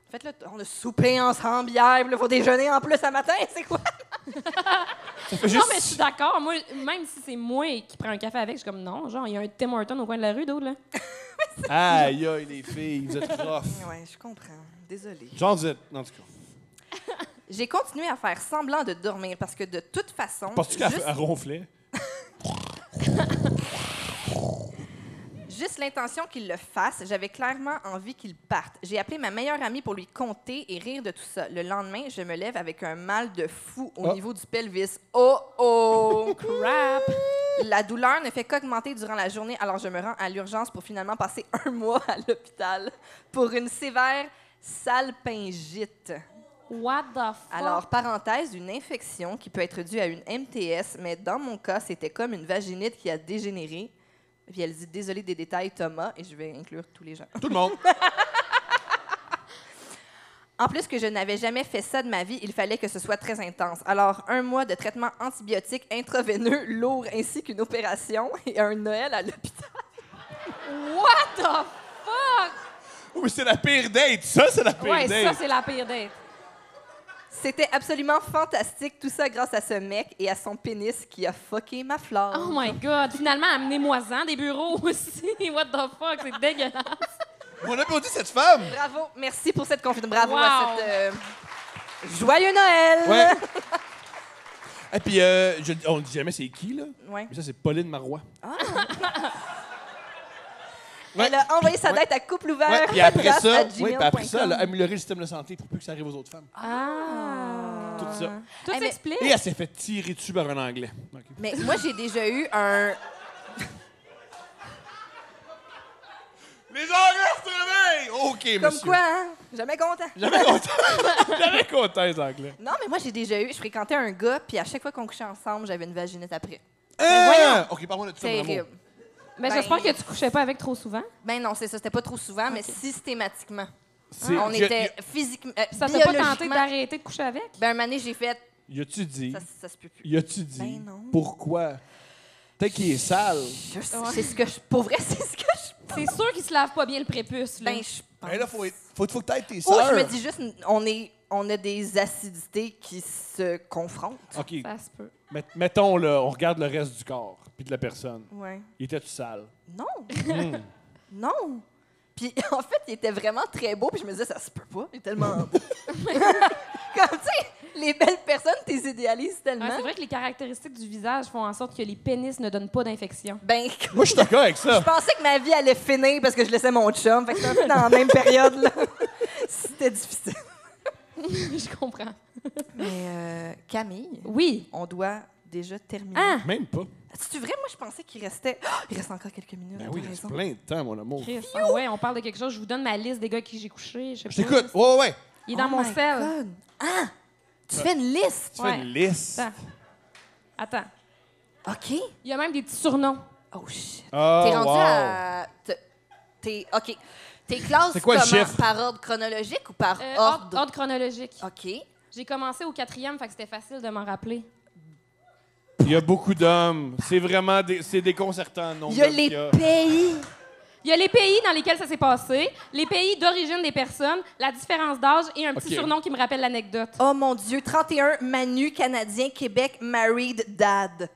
En fait, là, on a soupé ensemble hier, puis là, faut déjeuner en plus à matin, c'est quoi? Ça fait Non, juste... mais je suis d'accord. Moi, même si c'est moi qui prends un café avec, je suis comme non. Genre, il y a un Tim Hortons au coin de la rue, d'autres, là. Aïe, aïe, les filles, vous êtes rough. Ouais, je comprends. Désolée. Genre, vous êtes... En tout cas. J'ai continué à faire semblant de dormir parce que de toute façon... Penses-tu qu'elle juste- elle ronflait? Juste l'intention qu'il le fasse, j'avais clairement envie qu'il parte. J'ai appelé ma meilleure amie pour lui conter et rire de tout ça. Le lendemain, je me lève avec un mal de fou au Oh. niveau du pelvis. Oh oh! Crap. La douleur ne fait qu'augmenter durant la journée, alors je me rends à l'urgence pour finalement passer un mois à l'hôpital pour une sévère salpingite. What the fuck? Alors, parenthèse, une infection qui peut être due à une MTS, mais dans mon cas, c'était comme une vaginite qui a dégénéré. Puis elle dit « Désolée des détails, Thomas », et je vais inclure tous les gens. Tout le monde. En plus que je n'avais jamais fait ça de ma vie, il fallait que ce soit très intense. Alors, un mois de traitement antibiotique intraveineux lourd ainsi qu'une opération et un Noël à l'hôpital. What the fuck? Oui, mais c'est la pire date. Ça, c'est la pire Ouais, date. ça, c'est la pire date. C'était absolument fantastique, tout ça grâce à ce mec et à son pénis qui a fucké ma flore. Oh my God. Finalement, amenez-moi-en des bureaux aussi. What the fuck? C'est dégueulasse. On applaudit cette femme. Bravo, merci pour cette confidence. Bravo Wow. à cette... Joyeux Noël! Ouais. Et puis, on ne dit jamais c'est qui, là. Ouais. Mais ça, c'est Pauline Marois. Elle a envoyé sa dette à couple ouvert. Ouais, puis après podcast ça, à oui, puis après ça, elle a gmail.com. amélioré le système de santé pour plus que ça arrive aux autres femmes. Ah. Tout ça. Tout Eh, mais- s'explique. Et elle s'est fait tirer dessus par un Anglais. OK. Mais moi, j'ai déjà eu un... Les Anglais se réveillent! OK, Comme monsieur. quoi, hein? Jamais content. Jamais content. Jamais content, les Anglais. Non, mais moi, j'ai déjà eu... Je fréquentais un gars, puis à chaque fois qu'on couchait ensemble, j'avais une vaginite après. Ah! OK, parle-moi de ça, mon amour. Terrible. Mais Ben- j'espère que tu couchais pas avec trop souvent. Ben non, c'est ça. C'était pas trop souvent, mais systématiquement. C'est- On il y a- était physiquement... Ça t'a pas tenté d'arrêter de coucher avec? Ben, un moment donné, j'ai fait... Y a-tu dit? Ça se peut plus. Y a-tu dit? Ben non. Pourquoi? Peut-être qu'il est sale. C'est ce que je... Pour vrai, c'est ce que je... C'est sûr qu'ils se lavent pas bien le prépuce. Là. Ben, je pense... Mais là, faut que t'aides tes Ou sœurs. je me dis juste, on a des acidités qui se confrontent. OK, Ça se peut. mettons, là, on regarde le reste du corps puis de la personne. Ouais. Il était-tu sale? Non. Hmm. Non. Puis, en fait, il était vraiment très beau. Puis je me disais, ça se peut pas. Il est tellement beau. Comme, tu sais, les belles personnes, t'es idéalises tellement. Ah, c'est vrai que les caractéristiques du visage font en sorte que les pénis ne donnent pas d'infection. Ben, Moi, je suis d'accord avec je ça. pensais que ma vie allait finir parce que je laissais mon chum. Fait que c'était un peu dans la même période, là. C'était difficile. Je comprends. Mais, Camille, Oui. on doit déjà terminer. Ah! Même pas. C'est vrai? Moi, je pensais qu'il restait... Oh, il reste encore quelques minutes. Ben t'as oui, il reste raison. plein de temps, mon amour. Chris, ah ouais, on parle de quelque chose. Je vous donne ma liste des gars avec qui j'ai couché. Je sais Je pas. t'écoute. Ouais, ouais. Il est dans Oh mon my sel. God. Ah! Tu fais une liste? Tu Ouais. fais une liste. Attends. OK. Il y a même des petits surnoms. Oh, shit. Oh, T'es rendu wow. à... OK. Tes classes C'est quoi le comment? chiffre? Par ordre chronologique ou par Ordre chronologique. OK. J'ai commencé au 4e, fait que c'était facile de m'en rappeler. Il y a beaucoup d'hommes. C'est vraiment c'est déconcertant, non? Il y a les pays. Il y a les pays dans lesquels ça s'est passé, les pays d'origine des personnes, la différence d'âge et un petit OK. surnom qui me rappelle l'anecdote. Oh mon Dieu, 31, Manu, Canadien, Québec, married dad.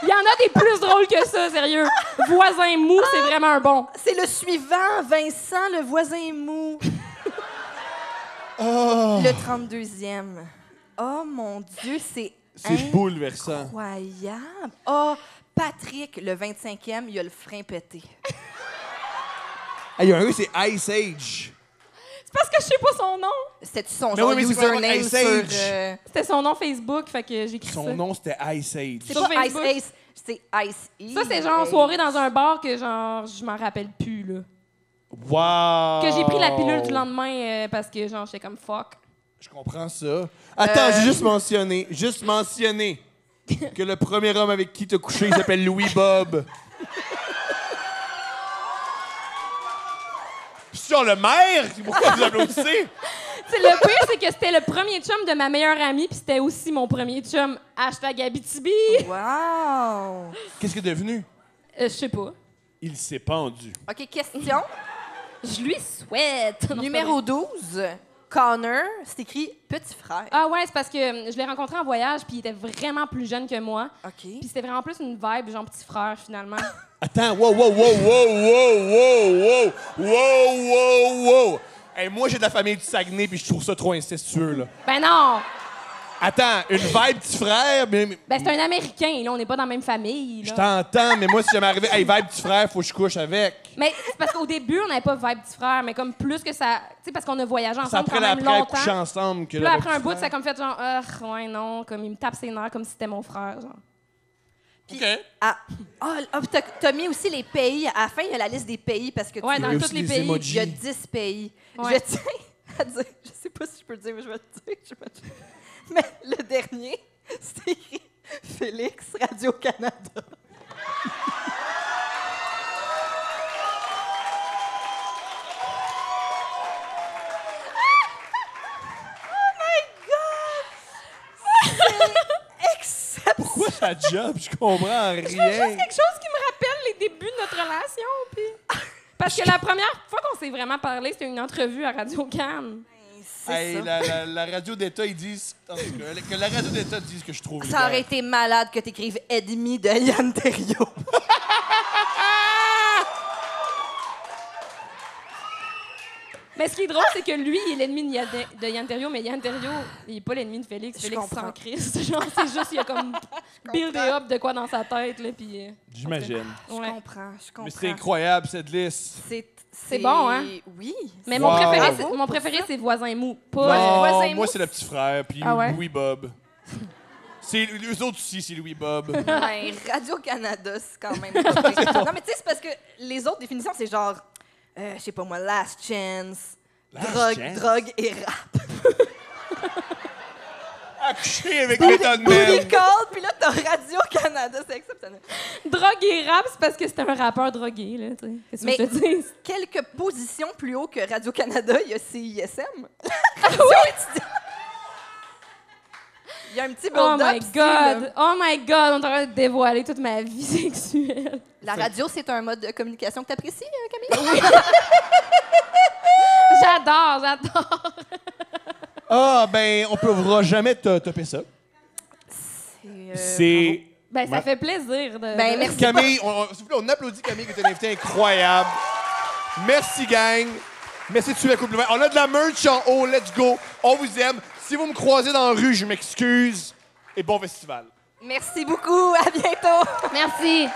Il y en a des plus drôles que ça, sérieux. Voisin mou, c'est vraiment un bon. C'est le suivant, Vincent, le voisin mou. Le 32e. Oh mon Dieu, c'est C'est bouleversant. incroyable. Oh, Patrick, le 25e, il a le frein pété. Il y a un gars, c'est Ice Age. C'est parce que je sais pas son nom. C'était son Mais genre oui, mais c'est quoi, username Ice sur... Age? C'était son nom Facebook, fait que j'ai écrit ça. Son nom, c'était Ice Age. C'est Pas pas Ice Facebook. Ace, c'est Ice E. Ça, c'est genre soirée dans un bar que genre je m'en rappelle plus, là. Wow! Que j'ai pris la pilule du lendemain parce que genre j'étais comme fuck. Je comprends ça. Attends, j'ai juste mentionné que le premier homme avec qui t'as couché, il s'appelle Louis Bob. C'est genre le maire? Pourquoi vous applaudissez? C'est le pire, c'est que c'était le premier chum de ma meilleure amie, puis c'était aussi mon premier chum. #Abitibi. Wow! Qu'est-ce qu'il est devenu? Je sais pas. Il s'est pendu. OK, question. Je lui souhaite. Non, Numéro 12, Connor, c'est écrit petit frère. Ah ouais, c'est parce que je l'ai rencontré en voyage, puis il était vraiment plus jeune que moi. OK. Puis c'était vraiment plus une vibe, genre petit frère, finalement. Attends, wow. Hey, moi, j'ai de la famille du Saguenay, puis je trouve ça trop incestueux, là. Ben non! Attends, une vibe petit frère, mais Ben c'est un Américain, là, on n'est pas dans la même famille. je Là. t'entends, mais moi, si jamais arrivé, hey, vibe petit frère, faut que je couche avec. Mais c'est parce qu'au début, on n'avait pas vibe petit frère, mais comme plus que ça... Tu sais, parce qu'on a voyagé C'est ensemble après quand même l'après longtemps. coucher ensemble que Puis là, le après un petit bout, frère. ça a comme fait genre, ouais, non, comme il me tape ses nerfs comme si c'était mon frère, genre. OK. Ah, t'as mis aussi les pays. À la fin, il y a la liste des pays parce que Ouais, Il y a dans aussi tous les des pays. emojis. il y a 10 pays. Ouais. Je tiens à dire, je sais pas si je peux le dire, mais je vais le dire. Mais le dernier, c'est écrit Félix, Radio-Canada. Pourquoi sa job? Je comprends rien. Juste quelque chose qui me rappelle les débuts de notre relation, puis... Parce que la première fois qu'on s'est vraiment parlé, c'était une entrevue à Radio-Can. C'est Hey, ça. la radio d'État, ils disent... en tout cas, que la radio d'État dise que je trouve... Ça aurait été malade que t'écrives Ennemi de Yann Terriot. Mais ce qui est drôle, c'est que lui, il est l'ennemi de Yann Terriot, mais Yann Terriot, il est pas l'ennemi de Félix. Je Félix comprends. s'en crisse. Genre, c'est juste, il a comme buildé up de quoi dans sa tête, là, puis... J'imagine. Je Ouais. comprends. Mais c'est incroyable, cette liste. C'est bon, hein? Oui. Mais Wow. mon préféré, c'est Voisin mou. Pas... Non, voisin moi, mou. c'est le petit frère, puis Ah ouais? Louis Bob. C'est eux autres aussi, c'est Louis Bob. Ouais, Radio-Canada, c'est quand même pas pire. Non, mais tu sais, c'est parce que les autres définitions, c'est genre, je sais pas moi, Last Chance, Last drogue, Chance? drogue et rap. Accoucher avec Method Booty Man. Call, puis là, t'as Radio-Canada. C'est exceptionnel. Drogué rap, c'est parce que c'était un rappeur drogué, là, tu sais. Qu'est-ce que Mais- je te dis? Quelques positions plus haut que Radio-Canada, il y a CISM. Il y a un petit Oh build-up my ici, là. God! Oh my God! On est en train de dévoiler toute ma vie sexuelle. La radio, c'est un mode de communication que t'apprécies, Camille? J'adore. Ah, ben, on ne pourra jamais te topper ça. C'est... Ben, ça Ouais. fait plaisir de... Ben, merci. Camille, s'il vous plaît, on applaudit Camille qui est une invitée incroyable. Merci, gang. Merci de suivre la couple. On a de la merch en haut. Let's go. On vous aime. Si vous me croisez dans la rue, je m'excuse. Et bon festival. Merci beaucoup. À bientôt. Merci.